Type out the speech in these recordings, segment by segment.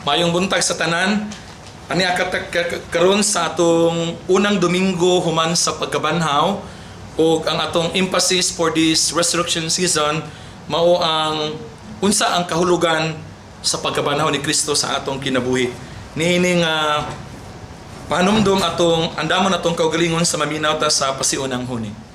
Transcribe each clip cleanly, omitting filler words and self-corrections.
Mayong buntag sa tanan. Ani karon sa atong unang Domingo human sa pagkabanhaw ug ang atong emphasis for this resurrection season mao ang unsa ang kahulugan sa pagkabanhaw ni Kristo sa atong kinabuhi. Niining panumdum atong andamon atong kaugalingon sa maminaw ta sa pasiunang huni.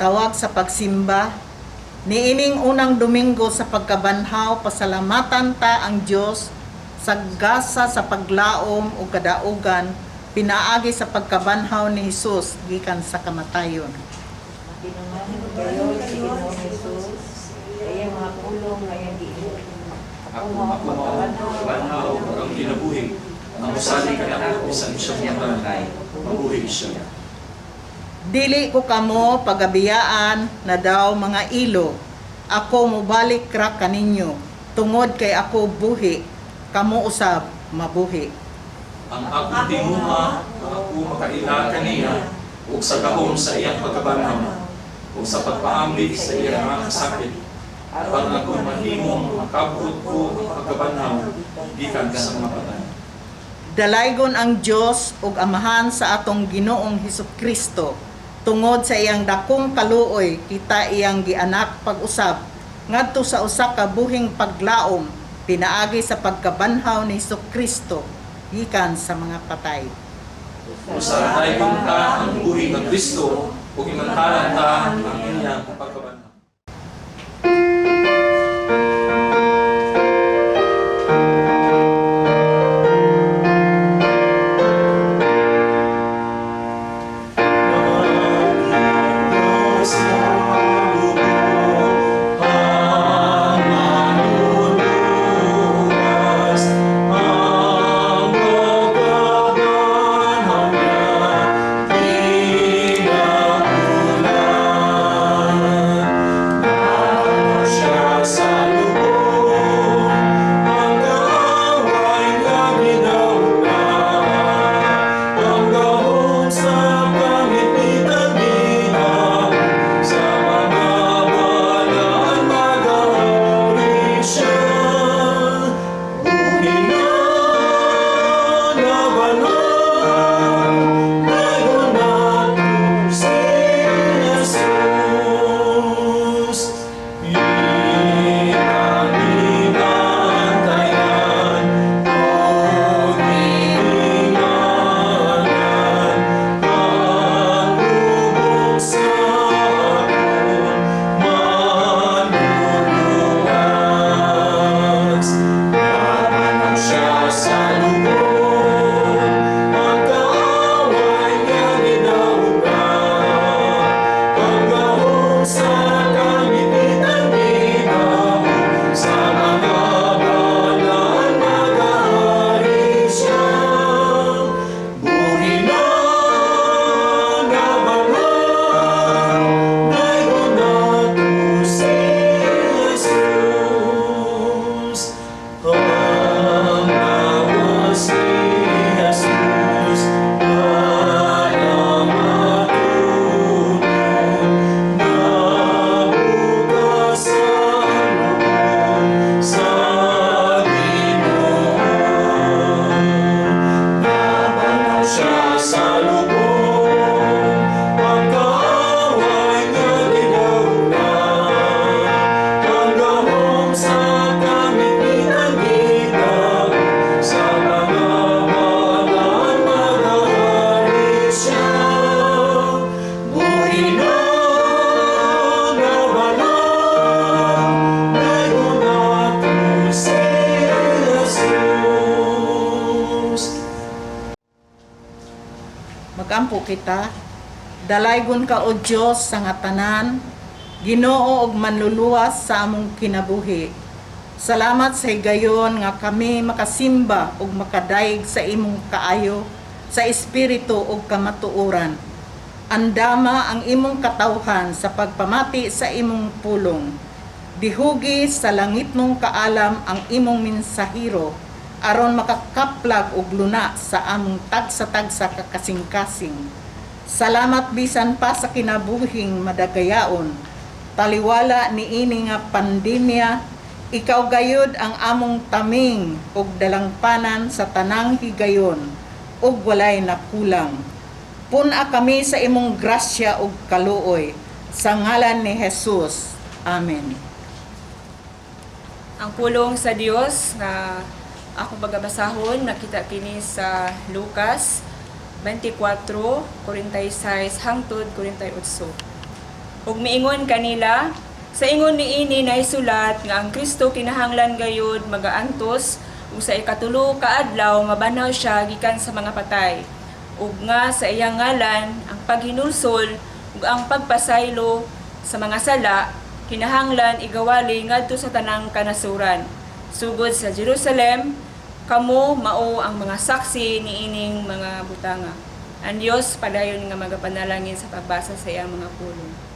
Tawag sa pagsimba. Niining unang Domingo sa pagkabanhaw, pasalamatan ta ang Dios sa gasa sa paglaom o kadaugan pinaagi sa pagkabanhaw ni Hesus gikan sa kamatayon. Pinangalan kayo si Ginoong Jesus, kaya mga pulong ngayong giingon. Ako mapagkabanhaw ang kinabuhi. Ang usali ka na bisan siya matay. Mabuhi siya. Dili ko kamo pagabiyaan na daw mga ilo. Ako mobalik ra kaninyo. Tungod kay ako buhi, kamo usab mabuhi. Ang akong timuha, ako makaila kaniya, ug sa gahom sa iyang pagkabanhaw, ug sa pagpaamig sa iyang mga kasakit, aron ako mahimong makabot ko ang pagkabanhaw, gikan sa mga patay. Dalaygon ang Dios ug Amahan sa atong Ginoong Hesukristo. Tungod sa iyang dakong kaluoy, kita iyang gianak pag-usab ngadto sa usa ka buhing paglaom pinaagi sa pagkabanhaw ni Hesukristo gikan sa mga patay. Usahay kung ta ang buhi ng Kristo, ug imantalan ta ang iyang pagkabanhaw. Ginoo nga balang si Jesus. Magampo kita, dalaygon ka o Dios sa nga tanan, Ginoo og manluluwas sa among kinabuhi. Salamat sa higayon nga kami makasimba ug makadaig sa imong kaayo, sa espiritu ug kamatuoran. Andama ang imong katawhan sa pagpamati sa imong pulong. Dihugi sa langit mong kaalam ang imong mensahero aron makakaplag og luna sa among tagsa-tagsa kakasing-kasing. Salamat bisan pa sa kinabuhing madagayaon. Taliwala ni ini nga pandemya, ikaw gayud ang among taming ug dalangpanan sa tanang higayon ug walay nakulang. Puna kami sa imong grasya ug kaluoy sa ngalan ni Jesus. Amen. Ang pulong sa Dios nga ako bagabasahon nakita kini sa Lucas 24:46 hangtod 48. Ug miingon kanila, sa ingon niini naisulat nga ang Kristo kinahanglan gayud magaantos ug sa ikatulo ka adlaw mabanaw siya gikan sa mga patay. Ug nga sa iyang ngalan ang paghinulsol ug ang pagpasaylo sa mga sala kinahanglan igawali ngadto sa tanang kanasuran. Sugod sa Jerusalem, kamo mao ang mga saksi niining mga butanga. Ang Dios padayon nga magapanalangin sa pagbasa sa iyang mga pulong.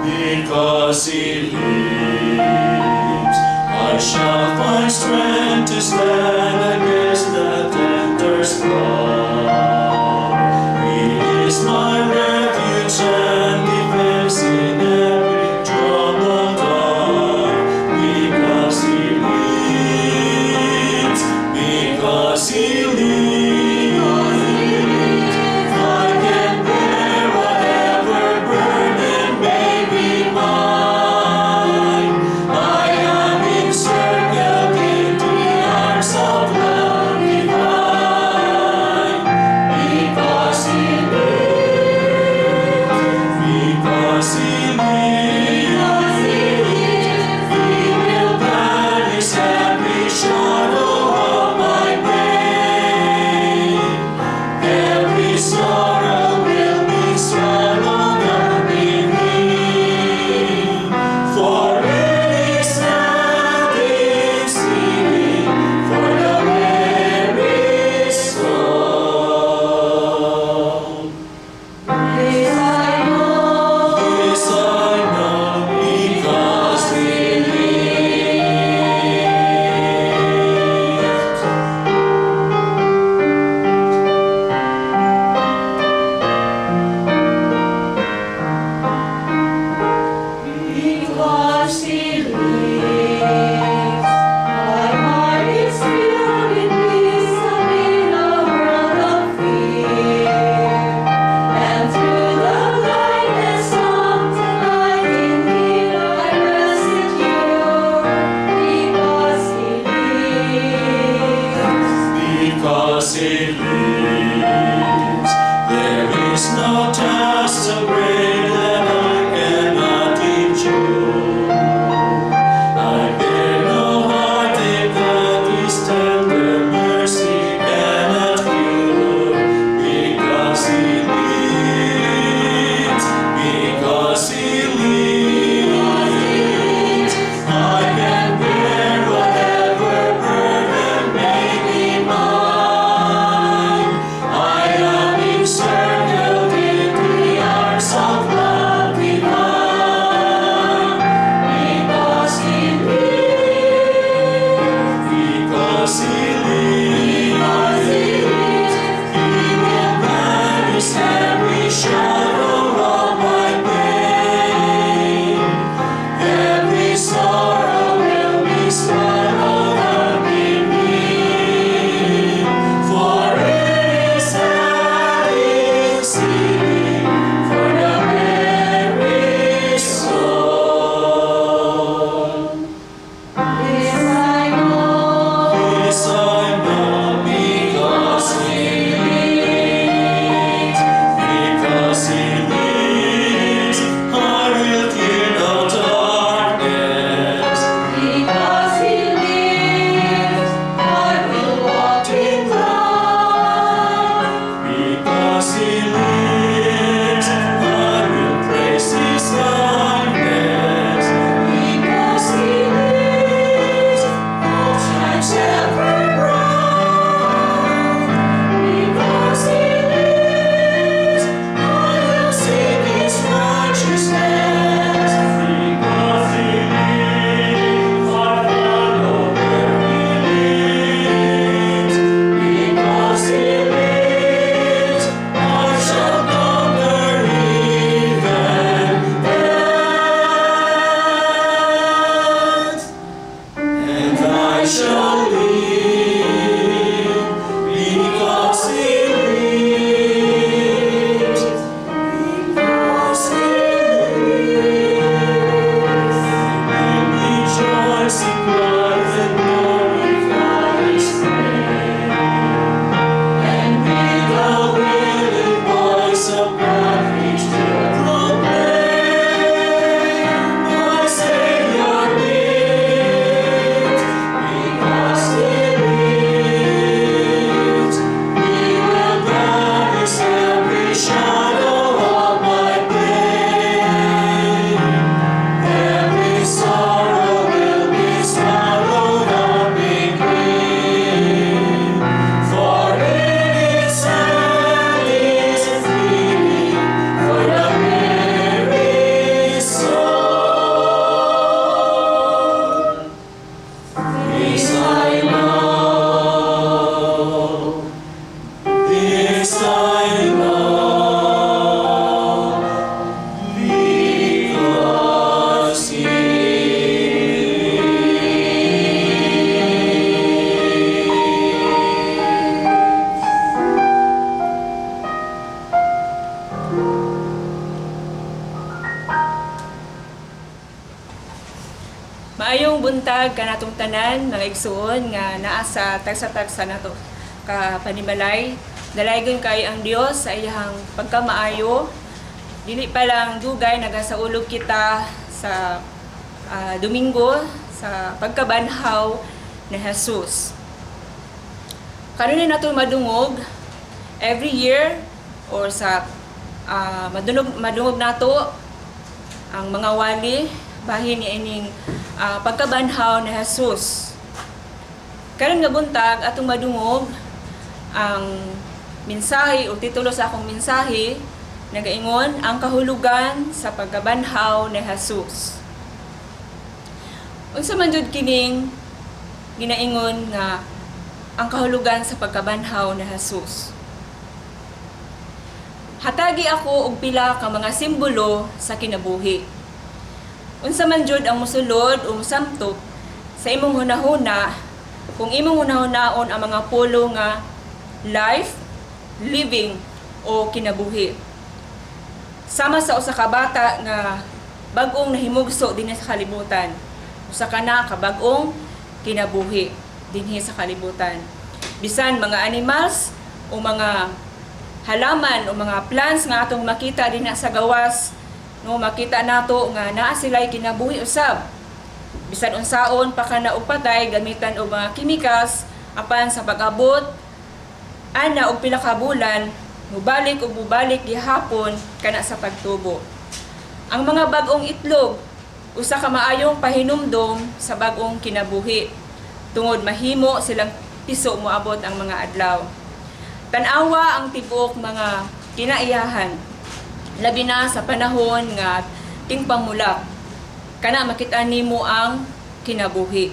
Because he lives, I shall find strength to stand against the tempter's claw. He is my refuge and defense in every troubled hour. Because he lives, because he lives, I can bear whatever burden may be mine. I am encircled in the arms of love divine. Because he lives, because he lives, he will banish every shadow of my pain. Every sorrow will be swallowed up in me. For it is satisfying for the weary soul. This I know, because he lives. Because he lives, my heart is filled with peace amid a world of fear. And through the brightness of the night in him I rest secure. Because he lives. Because he lives, there is no task so great that I cannot endure. I bear no heartache that his tender mercy cannot cure. Because he lives, because he lives, I can bear whatever burden may be mine. I am encircled in the arms of buntag kanatong tanan mga igsuon nga naa sa tagsa-tagsa nato ka panimalay. Dalaygon kay ang Dios sa iyang pagkamaayo. Dili pa lang dugay nagasaulog kita sa Domingo sa pagkabanhaw ni Jesus. Karon na nato madungog every year or sa madungog nato ang mga wali bahin ni ining pagkabanhaw ni Jesus. Karon nga buntag atong madungog ang mensahe o titulo sa akong mensahe nagaingon ang kahulugan sa pagkabanhaw ni Jesus. Unsa man jud kining ginaingon nga ang kahulugan sa pagkabanhaw ni Jesus? Hatagi ako og pila ka mga simbolo sa kinabuhi. Unsa man jud ang mosulod o mosamtop sa imong hunahuna kung imong hunahunaon ang mga pulo nga life, living o kinabuhi. Sama sa usa ka bata nga bag-ong nahimugso dinhi sa kalibutan. Usa ka na ka bag-ong kinabuhi dinhi sa kalibutan. Bisan mga animals o mga halaman o mga plants nga atong makita dinha sa gawas, no, makita nato nga naa sila'y kinabuhi usab. Bisan unsaon pa kana og patay gamitan og mga chemicals apan sa pag-abot ana og pila ka bulan mubalik gihapon kana sa pagtubo. Ang mga bag-ong itlog usa ka maayong pahinumdom sa bag-ong kinabuhi tungod mahimo silang piso moabot ang mga adlaw. Tan-awa ang tibuok mga kinaiyahan labi na sa panahon nga tingpamulak kana makita nimo ang kinabuhi.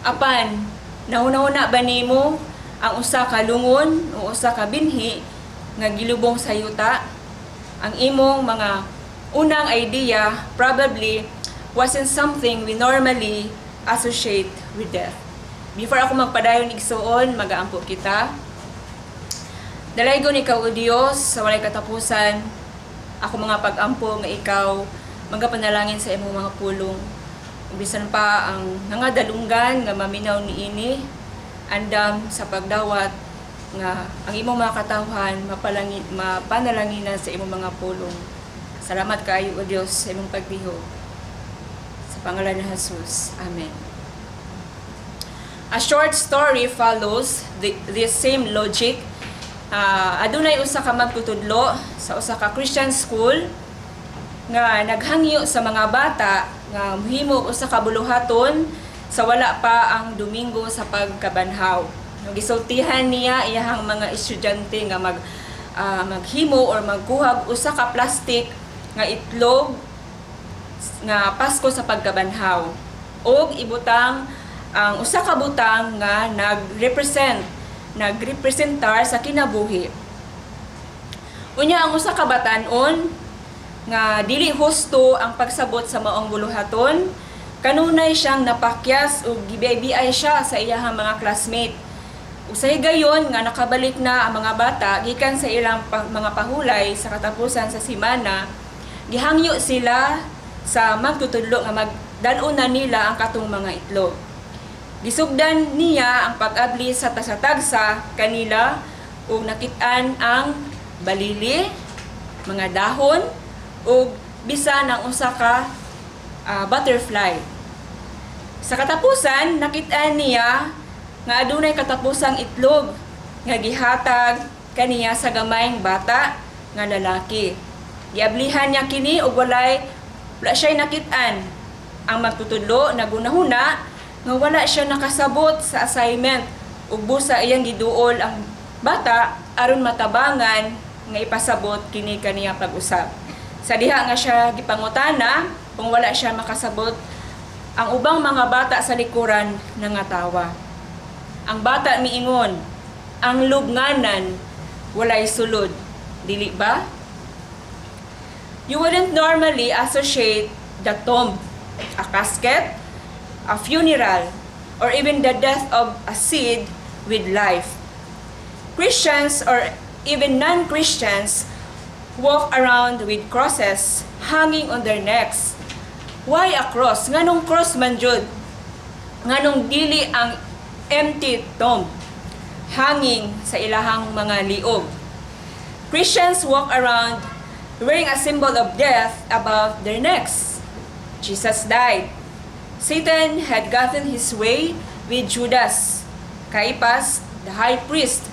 Apan nahuna-huna ba nimo ang usa ka lungon o usa ka binhi nga gilubong sa yuta? Ang imong mga unang idea probably wasn't something we normally associate with death. Before ako magpadayon igsuon, magaampo kita. Dalaygon ikaw o Dios sa walay katapusan. Ako mga pag-ampo nga ikaw magapanalangin sa imong mga pulong. Bisan pa ang nangadalunggan nga maminaw niini andam sa pagdawat nga ang imong mga katawhan mapanalanginan sa imong mga pulong. Salamat kaayo o Dios sa imong pagdiho. Sa pangalan ni Jesus. Amen. A short story follows this same logic. Adunay usa ka magtutudlo sa usa ka Christian school nga naghangyo sa mga bata nga mohimo usa ka buluhaton sa wala pa ang Domingo sa pagkabanhaw. Gisultihan niya iyahang mga estudyante nga maghimo or magkuhag usa ka plastic nga itlog nga Pasko sa pagkabanhaw og ibutang ang usa ka butang nga nagrepresentar sa kinabuhi. Unya ang usa ka batan-on nga dili husto ang pagsabot sa maong buluhaton, kanunay siyang napakyas o gibiyay siya sa iyahang mga classmate. Usay gayon nga nakabalik na ang mga bata gikan sa ilang mga pahulay sa katapusan sa semana, gihangyo sila sa magtutudlo nga magdan-on na nila ang katong mga itlog. Gisugdan niya ang pag-abli sa tagsa-tagsa kanila ug nakit-an ang balili, mga dahon ug bisan ang usa ka butterfly. Sa katapusan nakit-an niya nga adunay katapusang itlog nga gihatag kaniya sa gamayng bata nga lalaki. Giablihan niya kini ug wala siya'y nakit-an. Ang magtutudlo nagunahuna nga wala siya nakasabot sa assignment ug busa iyang giduol ang bata aron matabangan nga ipasabot kini kaniya pag-usab. Sa diha nga siya gipangutana kung wala siya makasabot, ang ubang mga bata sa likuran nangatawa. Ang bata miingon, ang lubnganan walay sulod, dili ba? You wouldn't normally associate the tomb, a casket, a funeral, or even the death of a seed with life. Christians or even non-Christians walk around with crosses hanging on their necks. Why a cross? Nganong cross man jud? nganong dili ang empty tomb hanging sa ilahang mga liog. Christians walk around wearing a symbol of death above their necks. Jesus died. Satan had gotten his way with Judas, Caiaphas, the high priest,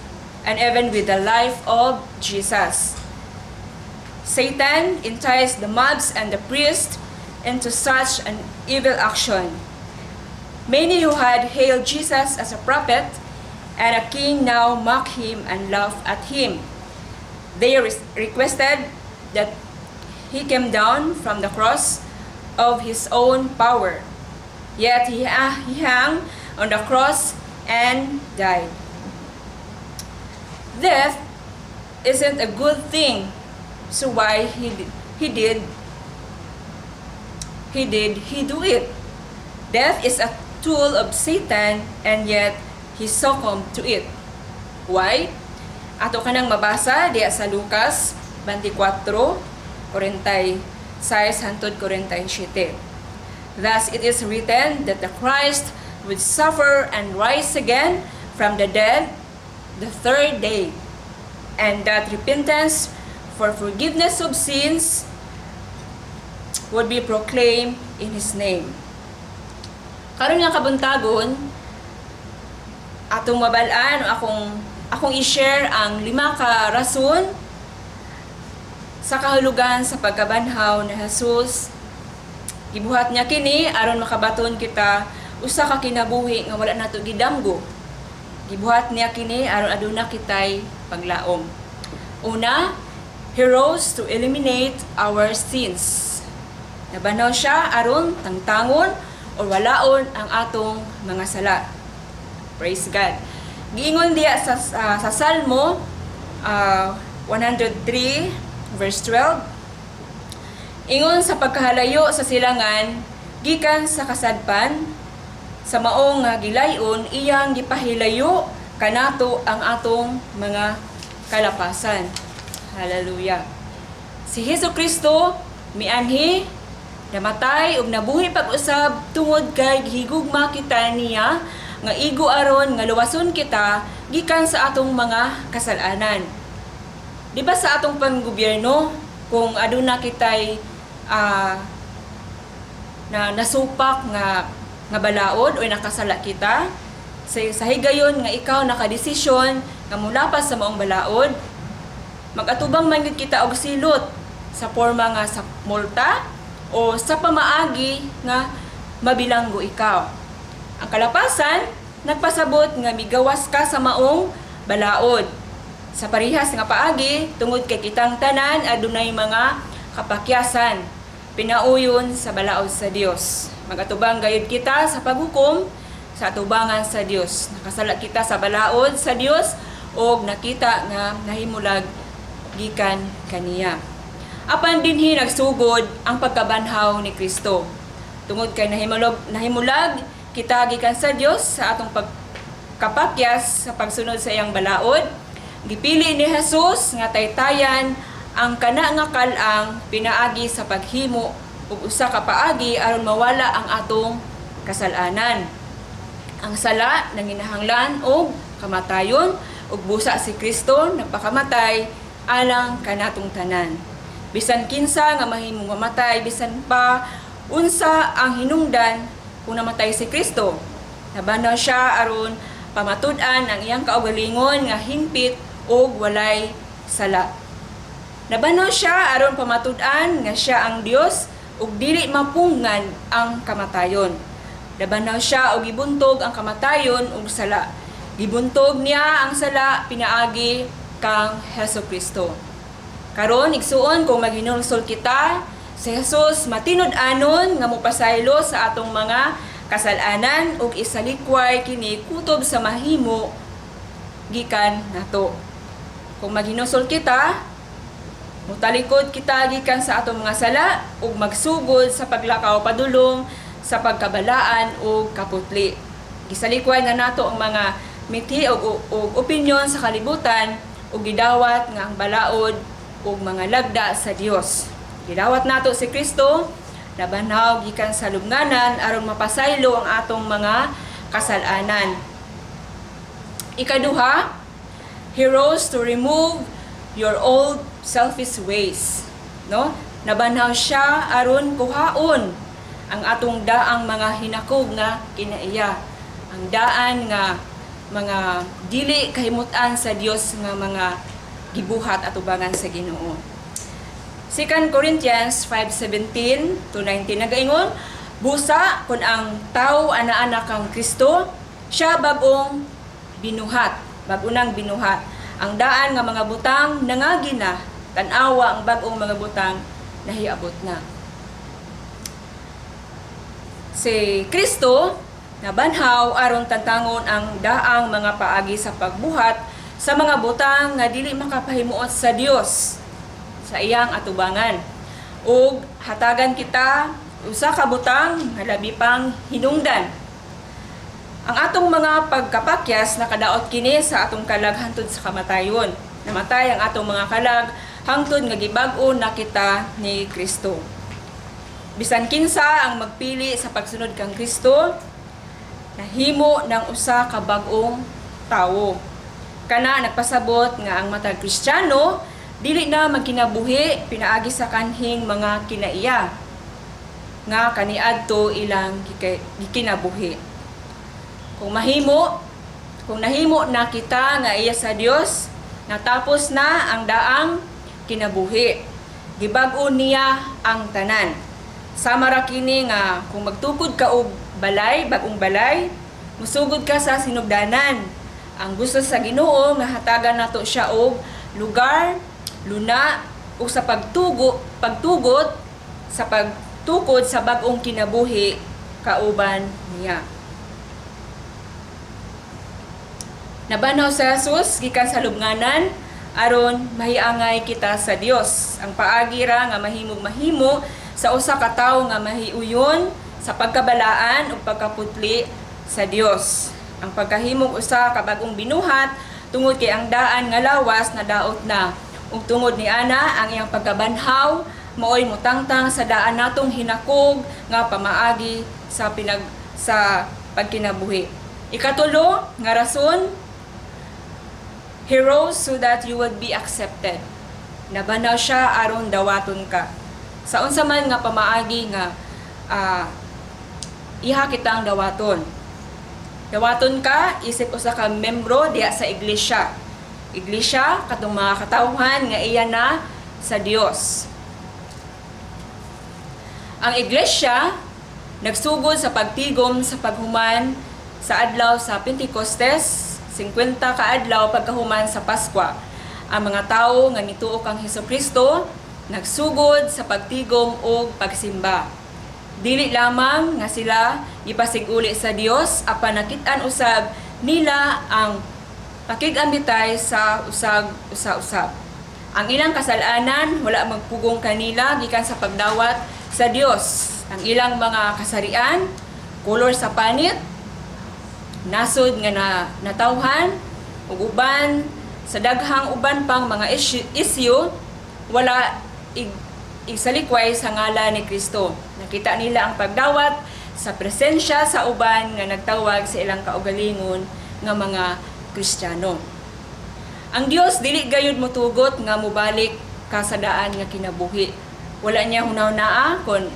and even with the life of Jesus. Satan enticed the mobs and the priests into such an evil action. Many who had hailed Jesus as a prophet and a king now mock him and laugh at him. They requested that he came down from the cross of his own power. Yet he hung on the cross and died. Death isn't a good thing, so why he do it? Death is a tool of Satan, and yet he succumbed to it. Why? Ato kanang mabasa diya sa Lucas 24:46-47. Thus it is written that the Christ would suffer and rise again from the dead the third day, and that repentance for forgiveness of sins would be proclaimed in His name. Karon nga kabuntagon, atong mabalaan o akong i-share ang 5 ka rason sa kahulugan sa pagkabanhaw ni Jesus. Gibuhat niya kini aron makabaton kita usa ka kinabuhi nga wala nato gidamgo. Gibuhat niya kini aron aduna kitay paglaom. Una, He rose to eliminate our sins. Nabanaw siya aron tangtangon o walaon ang atong mga sala. Praise God. Giingon diya sa Salmo 103 verse 12. Ingon sa pagkahalayo sa silangan, gikan sa kasadpan, sa maong nga gilayon, iyang gipahilayo kanato ang atong mga kalapasan. Hallelujah. Si Hesukristo mianhi, namatay ug nabuhi pag-usab tungod kay higugma kita niya nga igo aron nga luwason kita gikan sa atong mga kasalanan. Di ba sa atong panggobyerno, kung aduna kitay na nasupak nga balaod o nakasala kita, sa higayon nga ikaw nakadesisyon nga mulapas sa maong balaod, magatubang man gid kita og silot sa porma nga sa multa o sa pamaagi nga mabilanggo ikaw. Ang kalapasan nagpasabot nga migawas ka sa maong balaod. Sa parihas nga paagi tungod kay kitang tanan adunay mga kapakyasan pinauyon sa balaod sa Dios. Magatubang gayud kita sa paghukom sa atubangan sa Dios. Nakasala kita sa balaod sa Dios og nakita nga nahimulag gikan kaniya. Apan dinhi nagsugod ang pagkabanhaw ni Kristo. Tungod kay nahimulag kita gikan sa Dios sa atong pagkapakyas sa pagsunod sa iyang balaod, gipili ni Jesus nga taytayan ang kana nga kalang pinaagi sa paghimo ug usa ka paagi aron mawala ang atong kasalanan. Ang sala nanginahanglan og kamatayon ug busa si Kristo nagpakamatay alang kanatong tanan. Bisan kinsa nga mahimong mamatay, bisan pa unsa ang hinungdan kung namatay si Kristo. Nabanaw siya aron pamatud-an ang iyang kaugalingon nga hingpit ug walay sala. Nabanaw siya aron pamatud-an nga siya ang Dios ug dili mapunggan ang kamatayon. Nabanaw siya og gibuntog ang kamatayon ug sala. Gibuntog niya ang sala pinaagi kang Hesukristo. Karon igsuon kung maghinulsol kita, si Jesus matinud-anon nga mopasaylo sa atong mga kasalanan ug isalikway kini kutob sa mahimo gikan nato. Kung maghinulsol kita, mutalikod kita gikan sa atong mga sala ug magsugod sa paglakaw padulong sa pagkabalaan ug kaputli. Gisalikway na nato ang mga mithi ug opinyon sa kalibutan ug gidawat nga ang balaod ug mga lagda sa Dios. Gidawat nato si Kristo nabanhaw gikan sa lubnganan aron mapasaylo ang atong mga kasalanan. Ikaduha, he rose to remove your old selfish ways. No? Nabanhaw siya aron kuhaon ang atong daang mga hinakog nga kinaiya. Ang daan nga mga dili kahimutan sa Dios nga mga gibuhat at ubangan sa Ginoo. 2 Corinthians 5:17 to 19 nagaingon, busa kun ang tao ana-ana kang Kristo, siya bagong binuhat, bagunang binuhat. Ang daan nga mga butang nangagi na, tan-awa ang bagong mga butang nahiabot na. Si Kristo nabanhaw aron tantangon ang daang mga paagi sa pagbuhat sa mga butang nga dili makapahimuot sa Dios sa iyang atubangan. Ug hatagan kita usa ka butang nga labi pang hinungdan. Ang atong mga pagkapakyas nakadaot kini sa atong kalag hangtod sa kamatayon. Namatay ang atong mga kalag hangtod nga gibag-o na kita ni Kristo. Bisan kinsa ang magpili sa pagsunod kang Kristo, nahimo ng usa ka bag-ong tawo. Kana nagpasabot nga ang matag Kristiyano dili na magkinabuhi pinaagi sa kanhing mga kinaiya nga kaniadto ilang gikinabuhi. Kung nahimo na kita nga iya sa Dios, natapos na ang daang kinabuhi. Gibag-o niya ang tanan. Sama ra kini nga kung magtukod ka og balay, bagong balay, musugod ka sa sinugdanan. Ang gusto sa Ginoo nga hatagan nato siya og lugar, luna ug sa pagtugot sa pagtukod sa bag-ong kinabuhi kauban niya. Nabanhaw sa Jesus gikan sa lubnganan aron mahiangay kita sa Dios. Ang paagi ra nga mahimo sa usa ka tawo nga mahiuyon sa pagkabalaan ug pagkaputli sa Dios. Ang pagkahimog usa ka bag-ong binuhat tungod kay ang daan nga lawas na daot na. Ug tungod ni ana ang iyang pagkabanhaw maoy mutangtang sa daan natong hinakog nga pamaagi sa pagkinabuhi. Ikatulo nga rason, he rose so that you would be accepted. Nabanhaw siya aron dawaton ka. Sa unsa man nga pamaagi nga iha kitang dawaton. Dawaton ka isip usa ka membro diya sa iglesia. Iglesia katong mga katawhan nga iya na sa Dios. Ang iglesia nagsugod sa pagtigom sa paghuman sa adlaw sa Pentecostes, 50 ka adlaw pagkahuman sa Paskwa. Ang mga tawo nga nituo kang Hesukristo nagsugod sa pagtigom o pagsimba. Dili lamang nga sila ipasig-uli sa Dios apan nakit-an usab nila ang pakig-ambitay sa usab. Ang ilang kasalanan wala magpugong kanila gikan sa pagdawat sa Dios. Ang ilang mga kasarian, kolor sa panit, nasod nga natawhan ug uban sa daghang uban pang mga isyu wala igsalikway sa ngalan ni Kristo. Nakita nila ang pagdawat sa presensya sa uban nga nagtawag sa ilang kaugalingon nga mga Kristiyano. Ang Dios dili gayud motugot nga mubalik ka sa daan nga kinabuhi. Wala niya hunaw-naa kon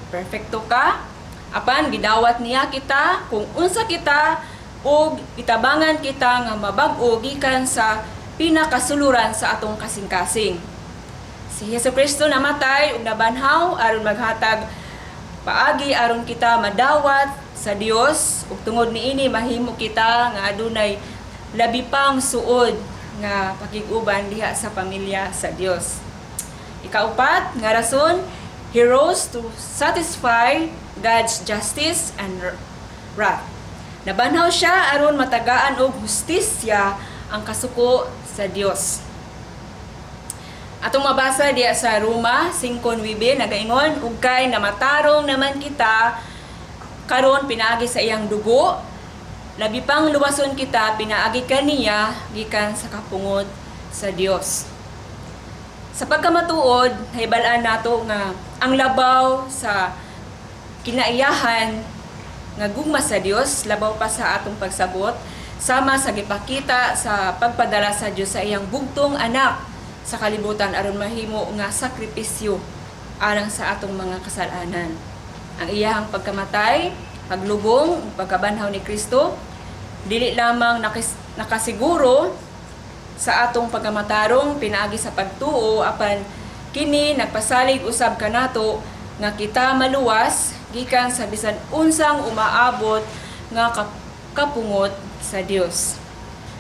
perfecto ka, apan gidawat niya kita kung unsa kita ug itabangan kita nga mabag-o gikan sa pinakasuluran sa atong kasing-kasing. Si Hesukristo namatay ug nabanhaw aron maghatag paagi aron kita madawat sa Dios ug tungod niini mahimo kita nga adunay labi pang suod nga pakig-uban diha sa pamilya sa Dios. Ikaupat nga rason, he rose to satisfy God's justice and wrath. Nabanhaw siya aron matagaan og hustisya ang kasuko sa Dios. Atong mabasa diya sa Roma 5:9 nagaingon, ug kay namatarong naman kita karon pinaagi sa iyang dugo, labi pang luwason kita pinaagi kaniya gikan sa kapungod sa Dios. Sa pagkamatuod, hibalaan nato nga ang labaw sa kinaiyahan nga gugma sa Dios, labaw pa sa atong pagsabot, sama sa gipakita sa pagpadala sa Dios sa iyang bugtong anak sa kalibutan aron mahimo nga sakripisyo alang sa atong mga kasalanan. Ang iyahang pagkamatay, paglubong, pagkabanhaw ni Kristo, dili lamang nakasiguro sa atong pagkamatarong pinaagi sa pagtuo, apan kini nagpasalig usab kanato nga kita maluwas gikan sa bisan unsang umaabot nga kapungot sa Dios.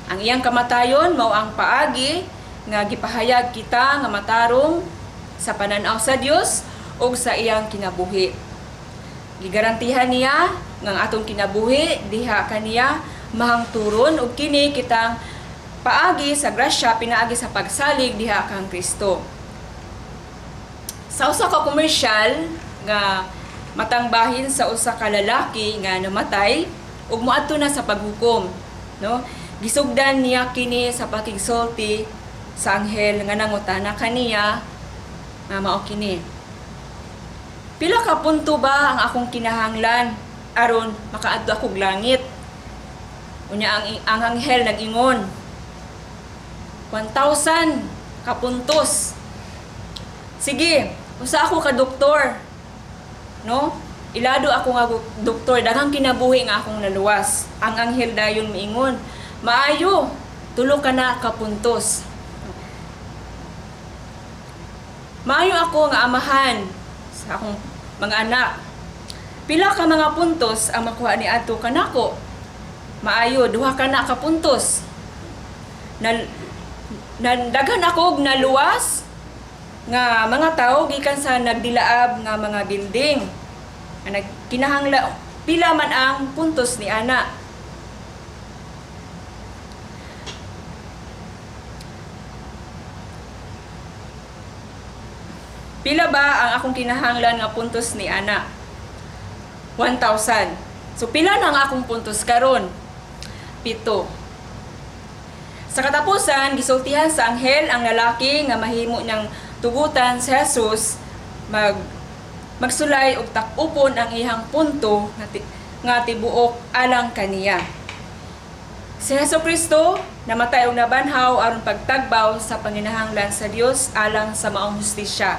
Ang iyang kamatayon mao ang paagi nga gipahayag kita nga matarong sa pananaw sa Dios ug sa iyang kinabuhi. Gigarantihan niya nga ang atong kinabuhi diha kaniya mahangturon ug kini kitang paagi sa grasya pinaagi sa pagsalig diha kang Kristo. Sa usa ka komersyal nga matangbahin sa usa ka lalaki nga namatay ug moadto na sa paghukom, no? Gisugdan niya kini sa pakigsulti sa anghel nga nangutana kaniya nga mao kini. Pila ka punto ba ang akong kinahanglan aron makaadto ako og langit? Unya ang anghel nag-ingon, 1,000 ka puntos. Sige, usa ako ka doktor. No? Ilado ako nga doktor, daghang kinabuhi nga akong naluwas. Ang anghel dayon miingon, maayo, tulo ka na ka puntos. Maayo ako nga amahan sa akong mga anak. Pila ka mga puntos ang makuha ni adto kanako? Maayo, duha ka na ka puntos. Daghan ako og naluwas nga mga tao gikan sa nagdilaab nga mga building. Kinahanglan pila man ang puntos ni ana. Pila ba ang akong kinahanglan nga puntos ni ana? 1,000. So pila na ang akong puntos karon? 7. Sa katapusan, gisultihan sa anghel ang lalaki nga mahimo niyang tugutan si Jesus magsulay og tak-upon ang iyang punto nga tibuok alang kaniya. Si Jesucristo namatay og nabanhaw aron pagtagbaw sa panginahanglan sa Dios alang sa maong hustisya.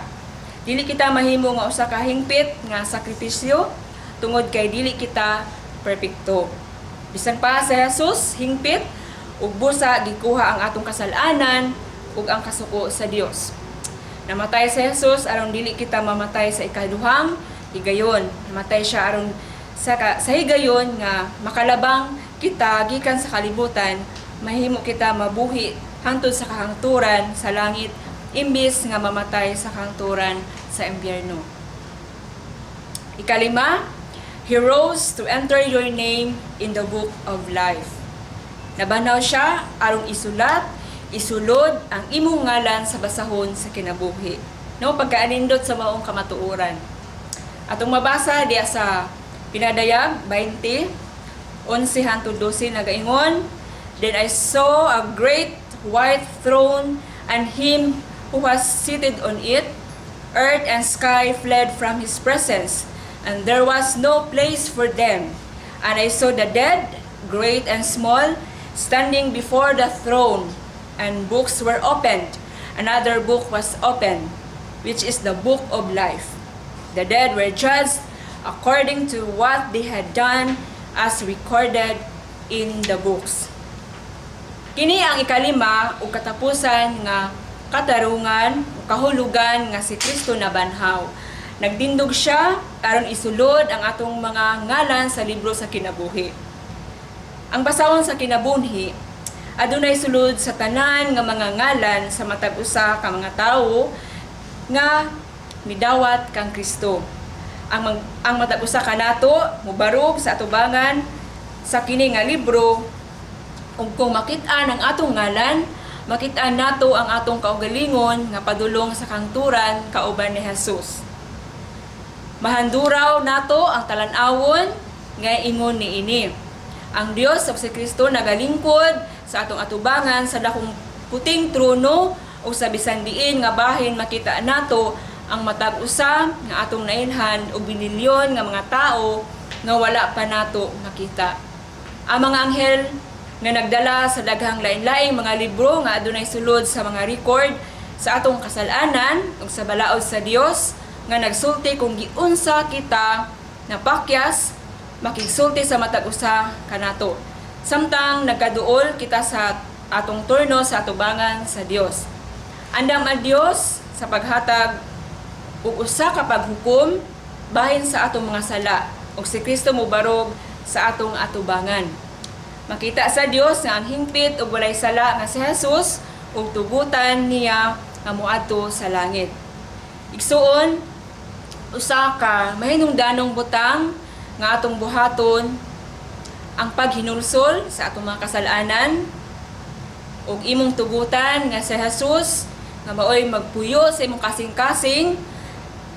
Dili kita mahimo nga usa ka hingpit nga sakripisyo tungod kay dili kita perpekto. Bisan pa si Jesus hingpit ug busa gikuha ang atong kasalanan ug ang kasuko sa Dios. Namatay si Jesus aron dili kita mamatay sa ikaduhang higayon. Namatay siya aron sa higayon nga makalabang kita gikan sa kalibutan, mahimo kita mabuhi hangtod sa kahangturan sa langit imbis nga mamatay sa kahangturan sa impyerno. Ikalima, He rose to enter your name in the book of life. Nabanhaw siya aron isulod ang imong ngalan sa basahon sa kinabuhi. No, pagkaanindot sa maong kamatuoran. Atong mabasa diya sa Pinadayag 20, 11-12 nagaingon, Then I saw a great white throne and him who was seated on it. Earth and sky fled from his presence, and there was no place for them. And I saw the dead, great and small, standing before the throne, and books were opened. Another book was opened, which is the book of life. The dead were judged according to what they had done, as recorded in the books. Kini ang ikalima o katapusan nga katarungan o kahulugan nga si Kristo nabanhaw. Nagdindog siya aron isulod ang atong mga ngalan sa libro sa kinabuhi. Ang basahon sa kinabuhi adunay sulod sa tanan nga mga ngalan sa matag usa ka mga tawo nga midawat kang Kristo. Ang matag usa kanato mobarog sa atubangan sa kini nga libro, ug kung makit-an ang atong ngalan, makit-an nato ang atong kaugalingon nga padulong sa kangturan kauban ni Jesus. Mahanduraw nato ang talan-awon nga ingon niini. Ang Dios o si Kristo nagalingkod sa atong atubangan sa dakong puting trono o sa bisan diin nga bahin makita nato ang matag usa nga atong nailhan og binilyon nga mga tao nga wala pa nato makita. Ang mga anghel nga nagdala sa daghang lain-laing mga libro nga adunay sulod sa mga record sa atong kasalanan ug sa balaod sa Dios nga nagsulti kung giunsa kita napakyas makigsulti sa matag usa kanato. Samtang nagkaduol kita sa atong turno sa atubangan sa Dios. Andam ang Dios sa paghatag ug usa ka paghukom bahin sa atong mga sala ug si Kristo mobarog sa atong atubangan. Makita sa Dios nga ang hingpit ug walay sala nga si Jesus ug tugutan niya nga moadto sa langit. Igsuon, usa ka mahinungdanong butang nga atong buhaton ang paghinulsol sa atong mga kasalanan ug imong tugutan nga si Jesus nga maoy magpuyo sa imong kasing-kasing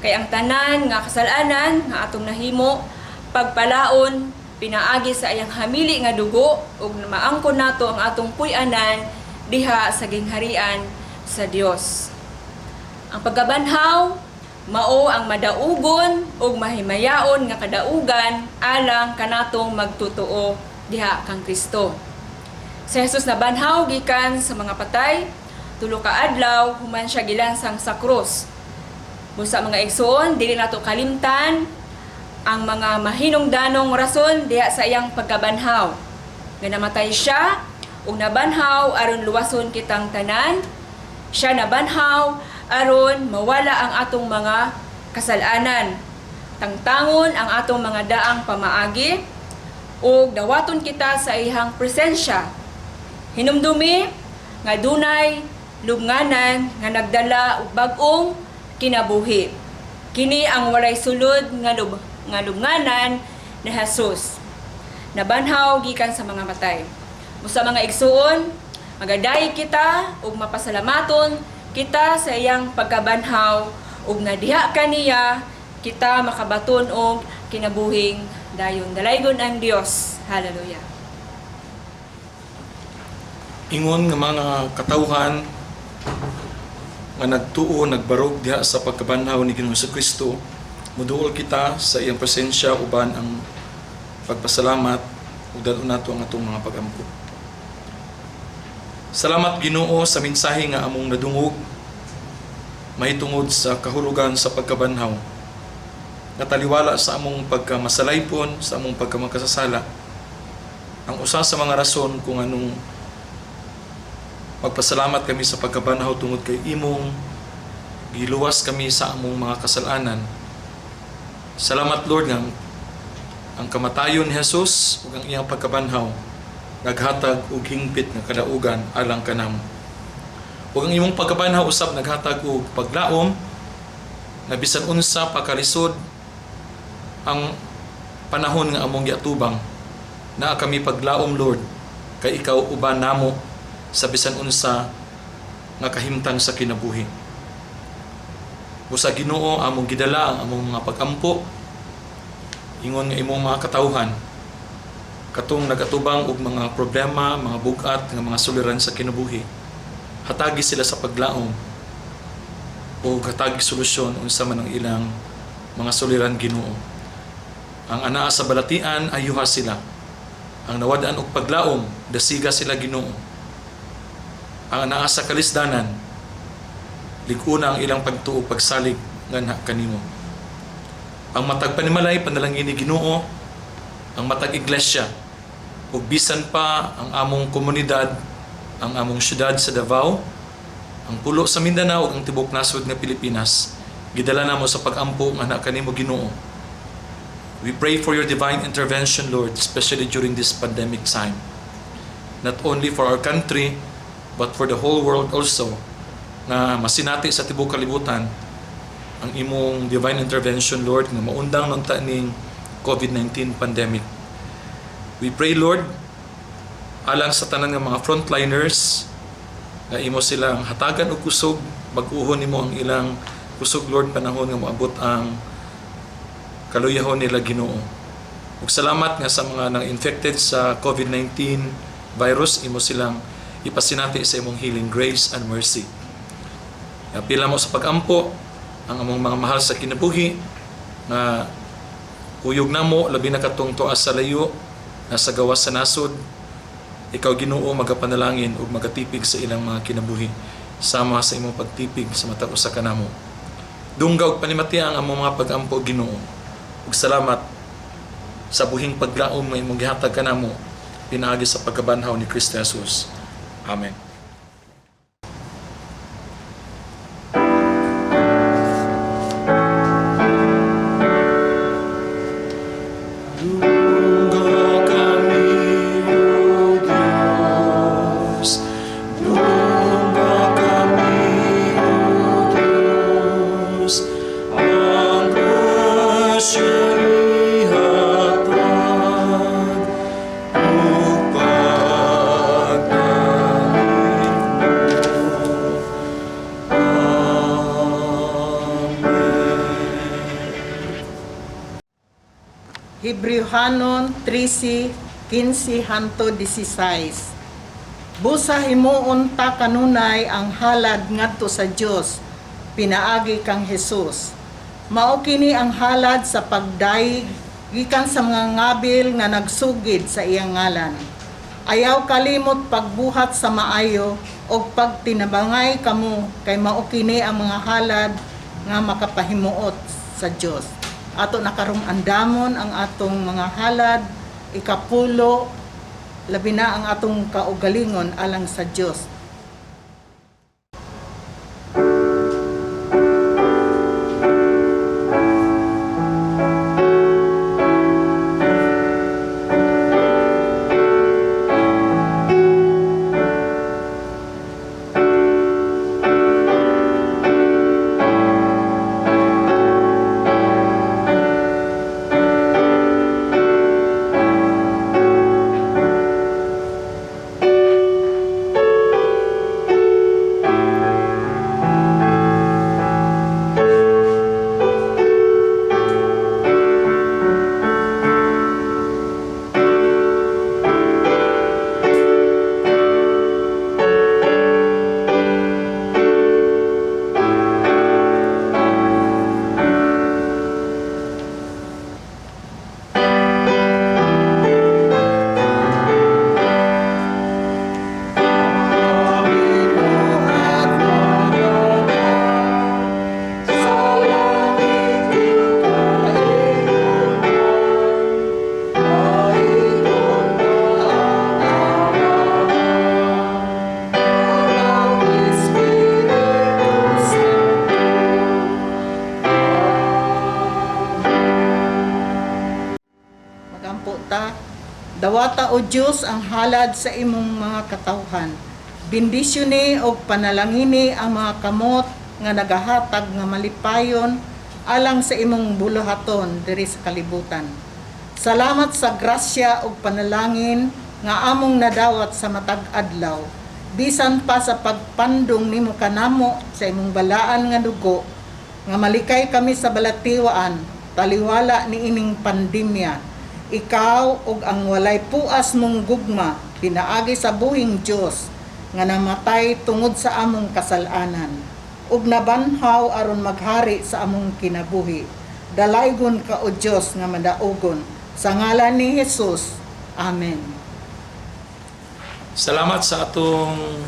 kay ang tanan nga kasalanan nga atong nahimo pagpalaon pinaagi sa iyang hamili nga dugo ug maangkon nato ang atong puy-anan diha sa gingharian sa Dios. Ang pagkabanhaw mao ang madaugon ug mahimayaon nga kadaugan alang kanatong magtotoo diha kang Kristo. Si Jesus nabanhaw gikan sa mga patay, 3 ka adlaw human siya gilansang sa krus. Busa mga igsoon, dili nato kalimtan ang mga mahinungdanong rason diha sa iyang pagkabanhaw. Nga namatay siya ug nabanhaw aron luwason kitang tanan. Siya nabanhaw aron mawala ang atong mga kasalanan. Tangtangon ang atong mga daang pamaagi ug dawaton kita sa iyang presensya. Hinumdumi nga dunay lubnganan nga nagdala og bag-ong kinabuhi. Kini ang walay sulod nga lubnganan ni Jesus. Nabanhaw gikan sa mga matay. Busa mga igsuon, magadayi kita ug mapasalamaton kita sa iyang pagkabanhaw ug nga diha kaniya kita makabaton og kinabuhing dayon. Dalaygon ang Dios. Hallelujah. Ingon nga mga katawhan nga nagtuo, nagbarog diha sa pagkabanhaw ni Ginoong Kristo, muduol kita sa iyang presensya uban ang pagpasalamat ug dalo nato ang atong mga pagampo. Salamat Ginoo sa mensahe nga among nadungog mahitungod sa kahulugan sa pagkabanhaw. Nataliwala sa among pagkamasalaypon, sa among pagkamakasasala. Ang usa sa mga rason kung anong magpasalamat kami sa pagkabanhaw tungod kay imong giluwas kami sa among mga kasalanan. Salamat Lord nga ang kamatayon ni Jesus ug ang iyang pagkabanhaw naghatag og hingpit nga kadaugan alang kanamo. Ug ang imong pagkabanhaw usab naghatag og paglaom na bisan unsa pakalisod ang panahon nga among giatubang naa kami paglaom Lord kay ikaw uban namo sa bisan unsa nga kahimtang sa kinabuhi. Busa Ginoo among gidala ang among mga pagampo ingon nga imong mga katawhan katong nagatubang og mga problema, mga bugat nga mga suliran sa kinabuhi. Hatagi sila sa paglaom o hatagi solusyon unsa man ang ilang mga suliran Ginoo. Ang anaa sa balatian ayuha sila. Ang nawad-an og paglaom dasiga sila Ginoo. Ang anaa sa kalisdanan lig-una ang ilang pagtuo pagsalig nganha kanimo. Ang matag panimalay panalangin ni Ginoo, ang matag iglesia ug bisan pa ang among komunidad, ang among syudad sa Davao, ang pulo sa Mindanao ug ang tibok nasod nga Pilipinas, gidala namo sa pagampo nga kanimo Ginoo. We pray for your divine intervention, Lord, especially during this pandemic time. Not only for our country, but for the whole world also, na masinati sa tibok kalibutan ang imong divine intervention, Lord, nga maundang nung ning COVID-19 pandemic. We pray, Lord, alang sa tanan nga mga frontliners, nga imo silang hatagan og kusog, bag-uhon nimo ang ilang kusog, Lord, panahon nga moabot ang kaluyahon nila Ginoo. Ug salamat nga sa mga nang-infected sa COVID-19 virus, imo silang ipasinati sa imong healing grace and mercy. Apila mo sa pagampo ang among mga mahal sa kinabuhi na uyog namo labi na katong tuas sa layo na sa gawas sa nasod. Ikaw Ginoo magapanalangin ug magatipig sa ilang mga kinabuhi sama sa imong pagtipig sa matag usa kanamo. Dunggaw panimati ang among mga pag-ampo Ginoo. Ug salamat sa buhing paglaom nga imong gihatag kanamo pinaagi sa pagkabanhaw ni Kristo Jesus. Amen. Hebrewhanon 13:15-16. Busa himuon ta kanunay ang halad ngadto sa Dios pinaagi kang Hesus. Mao kini ang halad sa pagdaig gikan sa mga ngabil nga nagsugid sa iyang ngalan. Ayaw kalimot pagbuhat sa maayo o pagtinabangay kamo kay mao kini ang mga halad nga makapahimuot sa Dios. Ato nakarong andamon ang atong mga halad, ikapulo, labi na ang atong kaugalingon alang sa Dios. Magampo ta, dawata o Dios ang halad sa imong mga katawhan. Bendisyoni o panalangini ang mga kamot nga nagahatag nga malipayon alang sa imong buluhaton diri sa kalibutan. Salamat sa grasya o panalangin nga among nadawat sa matag adlaw. Bisan pa sa pagpandong nimo kanamo sa imong balaan nga dugo, nga malikay kami sa balatiwaan, taliwala ni ining pandemya. Ikaw ug ang walay puas mong gugma, pinaagi sa buhing Dios, nga namatay tungod sa among kasalanan, ug nabanhaw aron maghari sa among kinabuhi. Dalaygon ka o Dios nga madaogon, sa ngalan ni Jesus. Amen. Salamat sa atong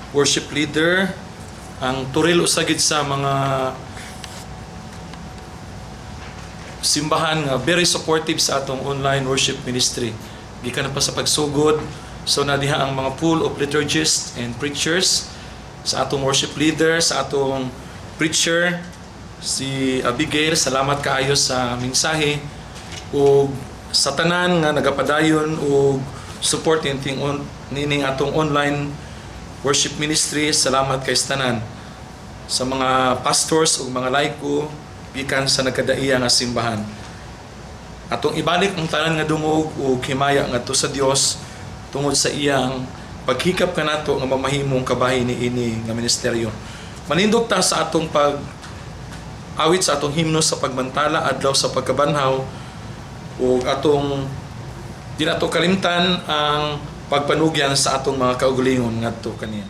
worship leader, ang turil usagid sa mga simbahan nga very supportive sa atong online worship ministry. Gikan na pa sa pagsugod, so nadiha ang mga pool of liturgists and preachers, sa atong worship leader, sa atong preacher, si Abigail, salamat kaayo sa mensahe, ug sa tanan nga nagapadayon ug support nining atong online worship ministry, salamat kay tanan. Sa mga pastors ug mga laiko gikan sa nagkadaiya nga simbahan. Atong ibalik ang tanan nga dungog ug himaya ngadto sa Dios tungod sa iyang paghikap kanato nga mamahimong kabahin niini nga ministeryo. Manindog ta sa atong awit sa atong himno sa pagmantala adlaw sa pagkabanhaw ug atong di nato kalimtan ang pagpanugyan sa atong mga kaugalingon ngadto kaniya.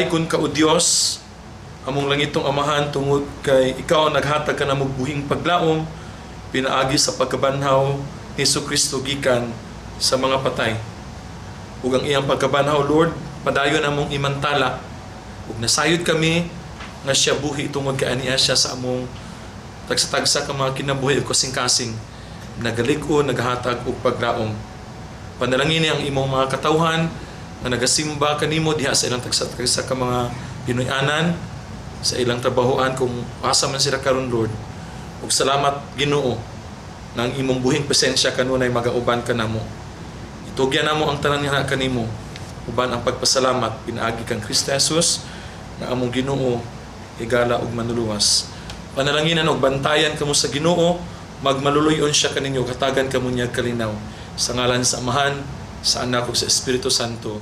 Daykon ka o Dios, among langitong amahan tungod kay ikaw ang naghatag ka na buhing paglaom pinaagi sa pagkabanhaw ni Jesucristo gikan sa mga patay. Ug ang iyang pagkabanhaw, Lord, padayon among imantala ug nasayod kami nga siya buhi tungod kay aniya siya sa among tagsa-tagsa ka mga kinabuhi ug kasing-kasing nagalig-on, naghatag og paglaom. Panalangin ang imong mga katawhan na nagasimba kanimo diha sa ilang tagsa-tagsa ka mga Pinoy-anan sa ilang trabahoan kung asa man sila karon, Lord. Ug salamat Ginoo nang imong buhing presensya kanunay magauban kanamo. Itugyan namo ang tanan nga kanimo uban ang pagpasalamat pinaagi kang Kristo Jesus nga among Ginoo higala ug manuluwas. Panalanginan og bantayan kamo sa Ginoo, magmaluluyon siya kaninyo, katagan kamo niya kalinaw sa ngalan sa Amahan, sa Anak ug sa Espiritu Santo.